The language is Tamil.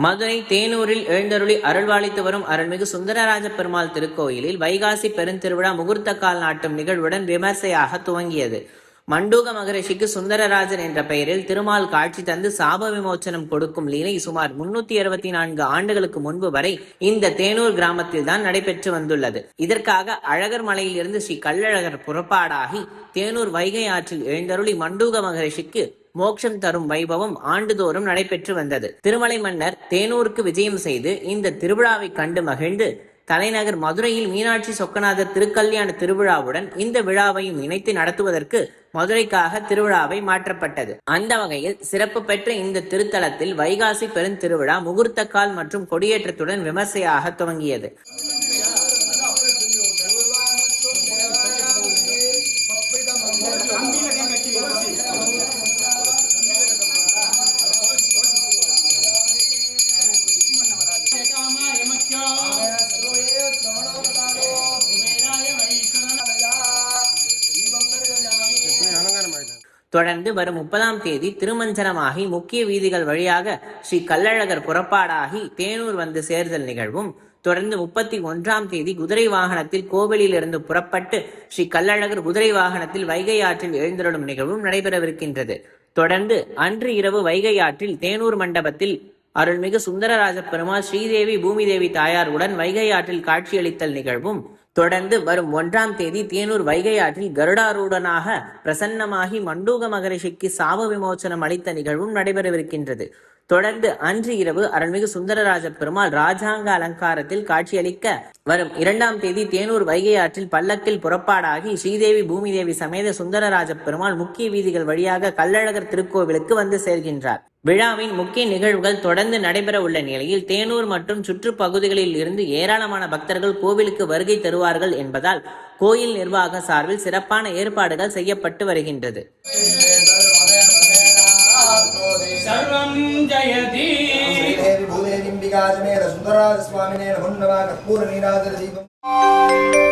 மதுரை தேனூரில் எழுந்தருளி அருள்வாளித்து வரும் அருள்மிகு சுந்தரராஜ பெருமாள் திருக்கோயிலில் வைகாசி பெருந்திருவிழா முகூர்த்த கால் நாட்டும் நிகழ்வுடன் விமர்சையாக துவங்கியது. மண்டூக மகரிஷிக்கு சுந்தரராஜன் என்ற பெயரில் திருமால் காட்சி தந்து சாப விமோச்சனம் கொடுக்கும் லீலை சுமார் 364 ஆண்டுகளுக்கு முன்பு வரை இந்த தேனூர் கிராமத்தில் தான் நடைபெற்று வந்துள்ளது. இதற்காக அழகர் மலையில் இருந்து ஸ்ரீ கள்ளழகர் புறப்பாடாகி தேனூர் வைகை ஆற்றில் எழுந்தருளி மண்டூக மகரிஷிக்கு மோட்சம் தரும் வைபவம் ஆண்டுதோறும் நடைபெற்று வந்தது. திருமலை மன்னர் தேனூருக்கு விஜயம் செய்து இந்த திருவிழாவை கண்டு மகிழ்ந்து தலைநகர் மதுரையில் மீனாட்சி சொக்கநாதர் திருக்கல்யாண திருவிழாவுடன் இந்த விழாவையும் இணைத்து நடத்துவதற்கு மதுரைக்காக திருவிழாவை மாற்றப்பட்டது. அந்த வகையில் சிறப்பு பெற்ற இந்த திருத்தலத்தில் வைகாசி பெருந்திருவிழா முகூர்த்தக்கால் மற்றும் கொடியேற்றத்துடன் விமர்சையாக துவங்கியது. தொடர்ந்து வரும் 30ஆம் தேதி திருமஞ்சனமாகி முக்கிய வீதிகள் வழியாக ஸ்ரீ கள்ளழகர் புறப்பாடாகி தேனூர் வந்து சேர்தல் நிகழ்வும், தொடர்ந்து 31ஆம் தேதி குதிரை வாகனத்தில் கோவிலில் இருந்து புறப்பட்டு ஸ்ரீ கள்ளழகர் குதிரை வாகனத்தில் வைகை ஆற்றில் எழுந்தருளும் நிகழ்வும் நடைபெறவிருக்கின்றது. தொடர்ந்து அன்று இரவு வைகை ஆற்றில் தேனூர் மண்டபத்தில் அருள்மிகு சுந்தரராஜ பெருமாள் ஸ்ரீதேவி பூமிதேவி தாயாருடன் வைகை ஆற்றில் காட்சியளித்தல் நிகழ்வும், தொடர்ந்து வரும் 1ஆம் தேதி தேனூர் வைகை ஆற்றில் கருடாரூடனாக பிரசன்னமாகி மண்டூக மகரிஷிக்கு சாப விமோச்சனம் அளித்த நிகழ்வும் நடைபெறவிருக்கின்றது. தொடர்ந்து அன்று இரவு அருள்மிகு சுந்தரராஜ பெருமாள் ராஜாங்க அலங்காரத்தில் காட்சியளிக்க வரும் 2ஆம் தேதி தேனூர் வைகை ஆற்றில் பல்லக்கில் புறப்பாடாகி ஸ்ரீதேவி பூமிதேவி சமேத சுந்தரராஜ பெருமாள் முக்கிய வீதிகள் வழியாக கள்ளழகர் திருக்கோவிலுக்கு வந்து சேர்கின்றார். விழாவின் முக்கிய நிகழ்வுகள் தொடர்ந்து நடைபெற உள்ள நிலையில் தேனூர் மற்றும் சுற்றுப்பகுதிகளில் இருந்து ஏராளமான பக்தர்கள் கோவிலுக்கு வருகை தருவார்கள் என்பதால் கோயில் நிர்வாக சார்பில் சிறப்பான ஏற்பாடுகள் செய்யப்பட்டு வருகின்றது. சர்வம் ஜெயதி பூதேவி பூதேவி சுந்தரராஜ சுவாமினே நமோ நமः கற்பூர நீராஜன தீபம்